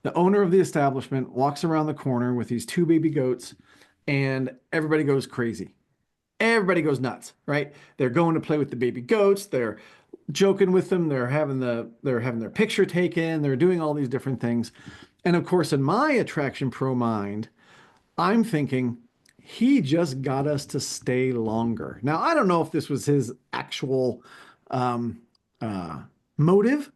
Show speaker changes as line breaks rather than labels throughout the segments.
The owner of the establishment walks around the corner with these two baby goats, and everybody goes crazy. Everybody goes nuts, right? They're going to play with the baby goats. They're joking with them. They're having their picture taken. They're doing all these different things. And of course, in my attraction pro mind, I'm thinking he just got us to stay longer. Now, I don't know if this was his actual um, uh, motive,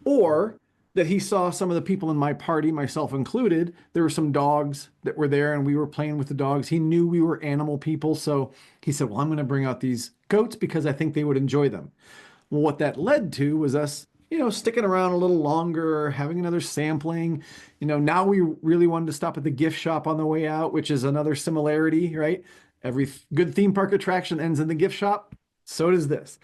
or that he saw some of the people in my party, myself included. There were some dogs that were there and we were playing with the dogs. He knew we were animal people. So he said, well, I'm going to bring out these goats because I think they would enjoy them. Well, what that led to was us, sticking around a little longer, having another sampling. Now we really wanted to stop at the gift shop on the way out, which is another similarity, right? Every good theme park attraction ends in the gift shop. So does this.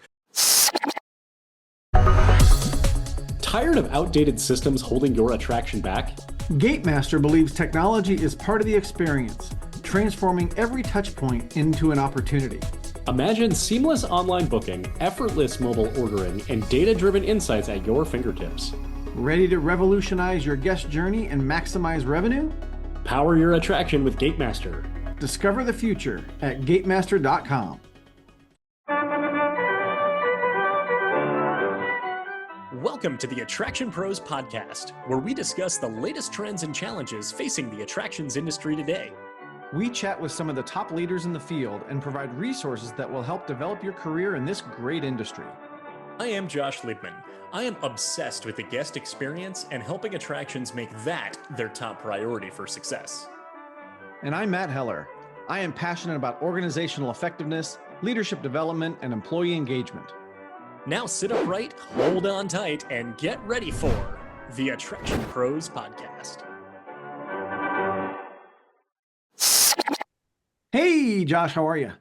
Tired of outdated systems holding your attraction back?
Gatemaster believes technology is part of the experience, transforming every touchpoint into an opportunity.
Imagine seamless online booking, effortless mobile ordering, and data-driven insights at your fingertips.
Ready to revolutionize your guest journey and maximize revenue?
Power your attraction with Gatemaster.
Discover the future at gatemaster.com.
Welcome to the Attraction Pros podcast, where we discuss the latest trends and challenges facing the attractions industry today.
We chat with some of the top leaders in the field and provide resources that will help develop your career in this great industry.
I am Josh Liebman. I am obsessed with the guest experience and helping attractions make that their top priority for success.
And I'm Matt Heller. I am passionate about organizational effectiveness, leadership development, and employee engagement.
Now sit upright, hold on tight, and get ready for the Attraction Pros podcast.
Hey, Josh, how are you?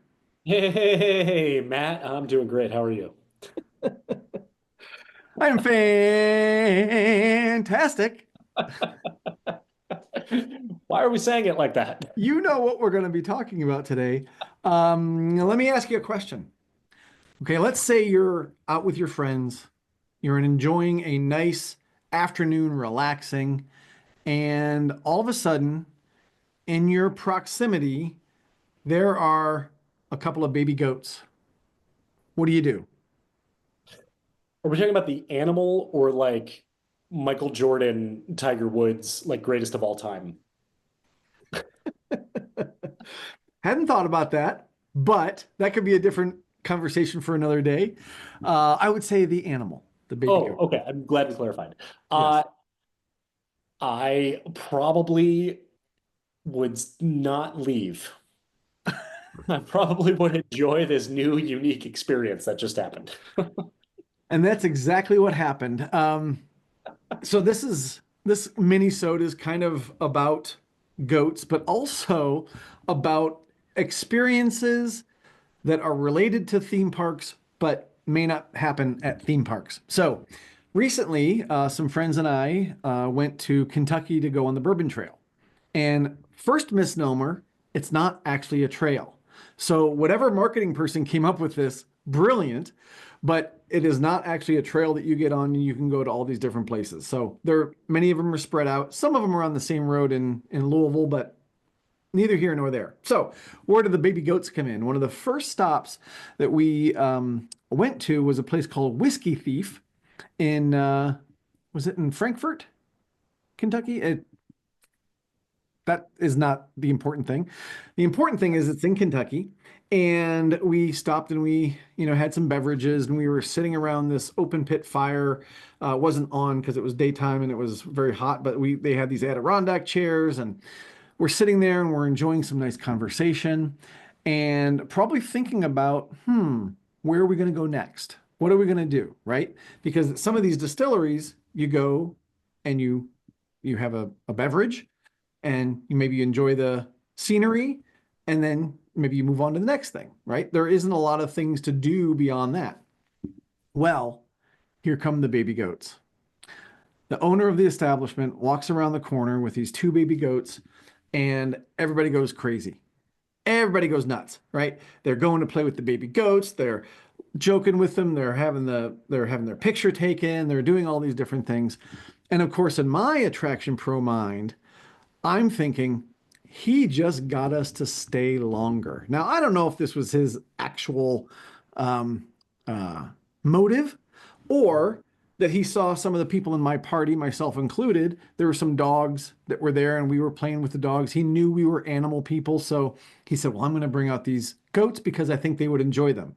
Hey, Matt, I'm doing great. How are you?
I'm fantastic.
Why are we saying it like that?
You know what we're going to be talking about today. Let me ask you a question. Okay, let's say you're out with your friends, you're enjoying a nice afternoon, relaxing, and all of a sudden, in your proximity, there are a couple of baby goats. What do you do?
Are we talking about the animal or like Michael Jordan, Tiger Woods, like greatest of all time?
Hadn't thought about that, but that could be a different conversation for another day. I would say the animal, the baby goat.
Okay. I'm glad we clarified.
Yes.
I probably would not leave. I probably would enjoy this new, unique experience that just happened.
And that's exactly what happened. So this minisode is kind of about goats, but also about experiences that are related to theme parks, but may not happen at theme parks. So recently, some friends and I went to Kentucky to go on the Bourbon Trail. And first misnomer, it's not actually a trail. So whatever marketing person came up with this, brilliant, but it is not actually a trail that you get on and you can go to all these different places. So many of them are spread out. Some of them are on the same road in Louisville, but neither here nor there. So where did the baby goats come in? One of the first stops that we went to was a place called Whiskey Thief in, was it in Frankfort, Kentucky? That is not the important thing. The important thing is it's in Kentucky. And we stopped and we, had some beverages and we were sitting around this open pit fire. It wasn't on because it was daytime and it was very hot, but they had these Adirondack chairs and we're sitting there and we're enjoying some nice conversation and probably thinking about, where are we going to go next? What are we going to do, right? Because some of these distilleries, you go and you have a beverage and maybe you enjoy the scenery and then maybe you move on to the next thing, right? There isn't a lot of things to do beyond that. Well, here come the baby goats. The owner of the establishment walks around the corner with these two baby goats and everybody goes crazy. Everybody goes nuts, right? They're going to play with the baby goats. They're joking with them. They're having their picture taken. They're doing all these different things. And of course, in my attraction pro mind, I'm thinking he just got us to stay longer. Now, I don't know if this was his actual um, uh, motive or that he saw some of the people in my party, myself included. There were some dogs that were there and we were playing with the dogs. He knew we were animal people. So he said, well, I'm going to bring out these goats because I think they would enjoy them.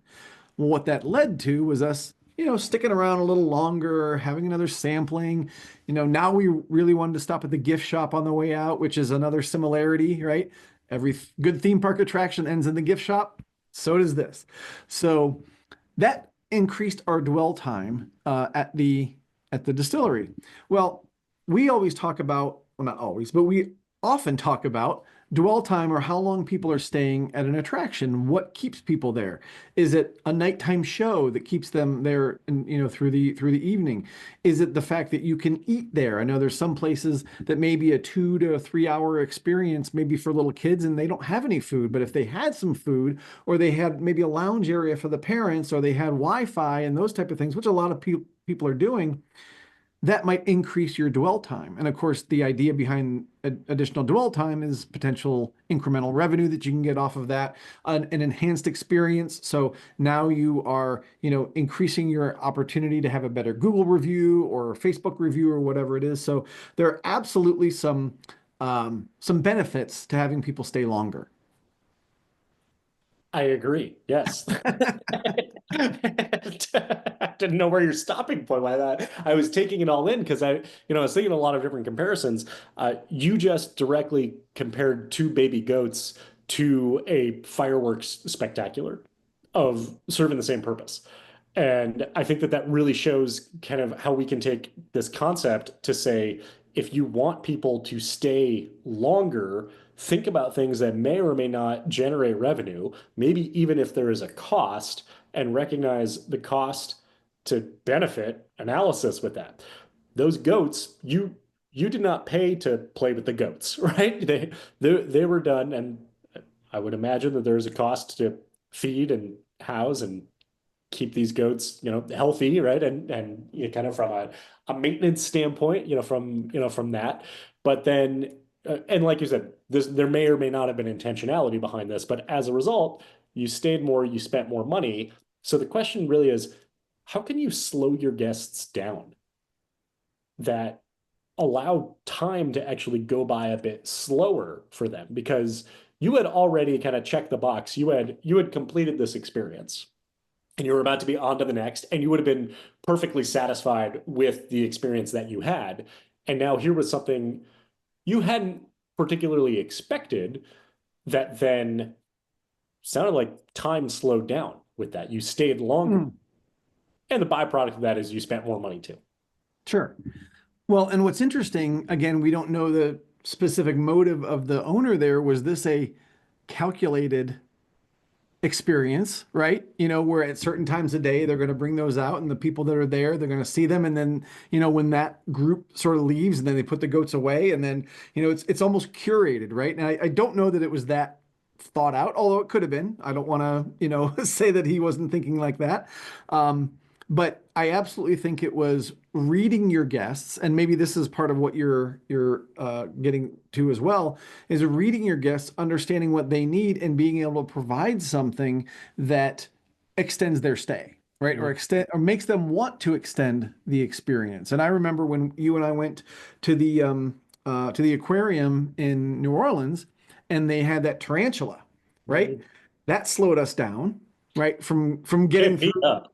Well, what that led to was us, sticking around a little longer, having another sampling. Now we really wanted to stop at the gift shop on the way out, which is another similarity, right? Every good theme park attraction ends in the gift shop. So does this. So that increased our dwell time at the distillery. Well, we always talk about, well, not always, but we often talk about dwell time or how long people are staying at an attraction. What keeps people there? Is it a nighttime show that keeps them there, through the evening? Is it the fact that you can eat there? I know there's some places that may be a 2 to 3 hour experience, maybe for little kids, and they don't have any food. But if they had some food, or they had maybe a lounge area for the parents, or they had Wi-Fi and those type of things, which a lot of people are doing, that might increase your dwell time. And of course, the idea behind additional dwell time is potential incremental revenue that you can get off of that, an enhanced experience. So now you are, increasing your opportunity to have a better Google review or Facebook review or whatever it is. So there are absolutely some benefits to having people stay longer.
I agree. Yes. I didn't know where your stopping point was. I was taking it all in because I was thinking a lot of different comparisons. You just directly compared two baby goats to a fireworks spectacular of serving the same purpose. And I think that that really shows kind of how we can take this concept to say, if you want people to stay longer, think about things that may or may not generate revenue, maybe even if there is a cost, and recognize the cost to benefit analysis with that. Those goats, you did not pay to play with the goats, right? They were done, and I would imagine that there's a cost to feed and house and keep these goats, healthy, right? And kind of from a maintenance standpoint, from that. But then, and like you said, there may or may not have been intentionality behind this, but as a result, you stayed more, you spent more money. So the question really is, how can you slow your guests down that allow time to actually go by a bit slower for them? Because you had already kind of checked the box. You had completed this experience and you were about to be on to the next, and you would have been perfectly satisfied with the experience that you had. And now here was something you hadn't particularly expected that then sounded like time slowed down with that. You stayed longer. And the byproduct of that is you spent more money too.
Sure. Well, and what's interesting, again, we don't know the specific motive of the owner there. Was this a calculated experience, right? Where at certain times of day, they're going to bring those out and the people that are there, they're going to see them. And then, when that group sort of leaves and then they put the goats away and then, it's almost curated, right? And I don't know that it was that thought out, although it could have been. I don't want to, say that he wasn't thinking like that. But I absolutely think it was reading your guests, and maybe this is part of what you're getting to as well, is reading your guests, understanding what they need, and being able to provide something that extends their stay, right?
Mm-hmm.
Or makes them want to extend the experience. And I remember when you and I went to the aquarium in New Orleans, and they had that tarantula, right?
Mm-hmm.
That slowed us down, right? From getting through.
Up.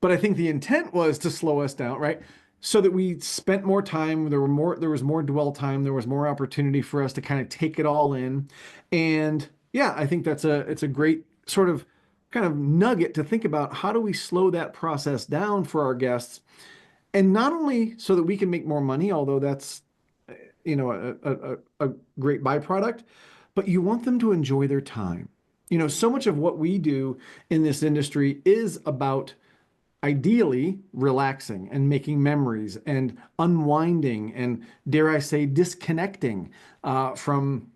But I think the intent was to slow us down, right? So that we spent more time, there was more dwell time, there was more opportunity for us to kind of take it all in. And yeah, I think it's a great sort of kind of nugget to think about. How do we slow that process down for our guests? And not only so that we can make more money, although that's a great byproduct, but you want them to enjoy their time. So much of what we do in this industry is about ideally relaxing and making memories and unwinding and, dare I say, disconnecting from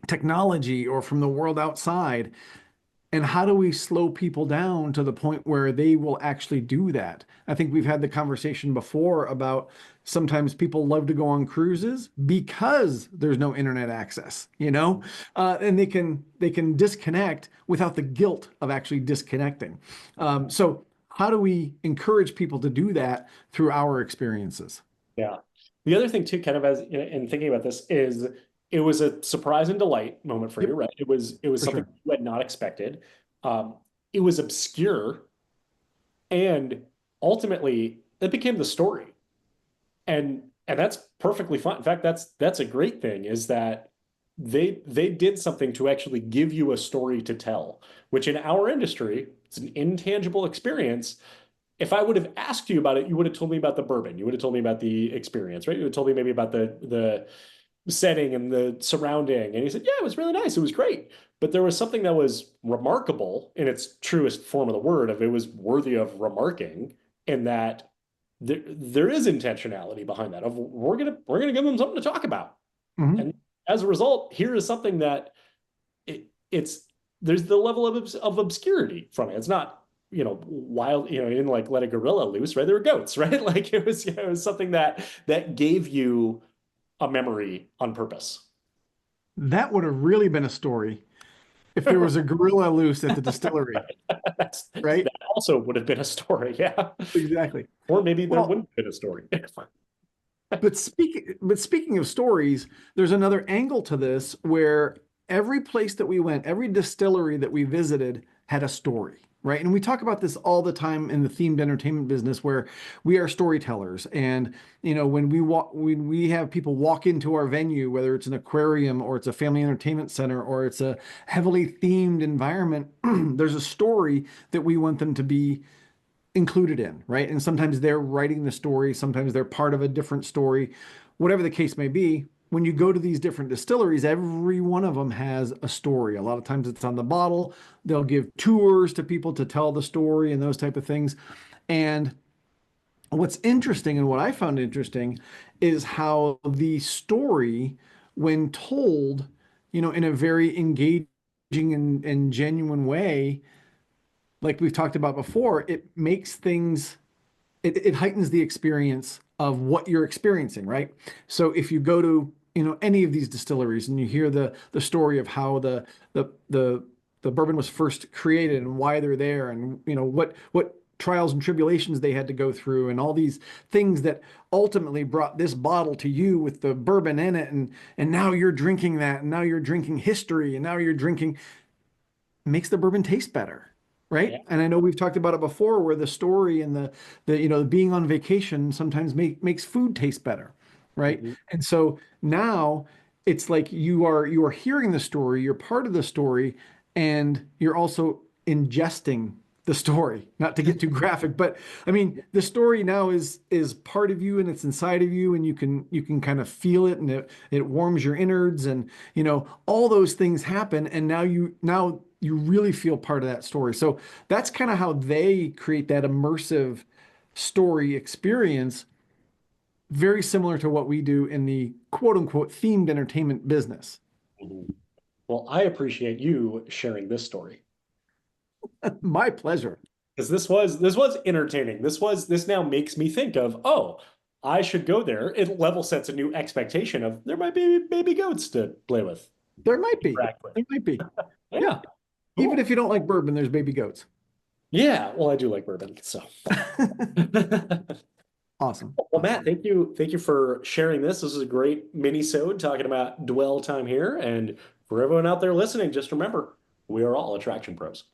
technology or from the world outside. And how do we slow people down to the point where they will actually do that? I think we've had the conversation before about sometimes people love to go on cruises because there's no internet access, and they can disconnect without the guilt of actually disconnecting. So how do we encourage people to do that through our experiences?
Yeah. The other thing too, kind of as in thinking about this, is it was a surprise and delight moment for you,
Yep,
right? It was
for
something
sure.
you had not expected. Um, it was obscure, and ultimately it became the story. And that's perfectly fine. In fact, that's a great thing, is that they did something to actually give you a story to tell, which in our industry, it's an intangible experience. If I would have asked you about it, you would have told me about the bourbon. You would have told me about the experience, right? You would have told me maybe about the setting and the surrounding. And he said, yeah, it was really nice. It was great. But there was something that was remarkable in its truest form of the word, of it was worthy of remarking, in that there is intentionality behind that, of we're gonna give them something to talk about.
Mhm.
And as a result, here is something that it's there's the level of obscurity from it. It's not, wild, you didn't like let a gorilla loose, right? There were goats, right? Like it was something that gave you a memory on purpose.
That would have really been a story if there was a gorilla loose at the distillery, right?
That also would have been a story, yeah.
Exactly.
Or maybe there
Well,
wouldn't have been a story.
but speaking of stories, there's another angle to this where every place that we went, every distillery that we visited had a story, right? And we talk about this all the time in the themed entertainment business, where we are storytellers. And when we have people walk into our venue, whether it's an aquarium or it's a family entertainment center or it's a heavily themed environment, there's a story that we want them to be included in, right? And sometimes they're writing the story, sometimes they're part of a different story, whatever the case may be. When you go to these different distilleries, every one of them has a story. A lot of times it's on the bottle. They'll give tours to people to tell the story and those type of things. And what's interesting, and what I found interesting, is how the story, when told, in a very engaging and genuine way, like we've talked about before, it heightens the experience of what you're experiencing, right? So if you go to, any of these distilleries and you hear the story of how the bourbon was first created and why they're there, and what trials and tribulations they had to go through, and all these things that ultimately brought this bottle to you with the bourbon in it, and now you're drinking that, and now you're drinking history, and now you're drinking, makes the bourbon taste better, right?
Yeah.
And I know we've talked about it before, where the story and the being on vacation sometimes makes food taste better, right?
Mhm.
And so now it's like you are hearing the story, you're part of the story, and you're also ingesting the story. Not to get too graphic, but I mean, the story now is part of you and it's inside of you, and you can kind of feel it, and it warms your innards, and all those things happen, and now you really feel part of that story. So that's kind of how they create that immersive story experience, very similar to what we do in the quote unquote themed entertainment business.
Mhm. Well, I appreciate you sharing this story,
My pleasure.
because this was entertaining. This now makes me think of, oh, I should go there. It level sets a new expectation of there might be baby goats to play with,
There might be.
interact with.
There might be.
Yeah,
Yeah. Even
cool.
if you don't like bourbon, there's baby goats.
Yeah, well, I do like bourbon, so.
Awesome.
Well, Matt, thank you for sharing this. This is a great mini-sode talking about dwell time here. And for everyone out there listening, just remember, we are all attraction pros.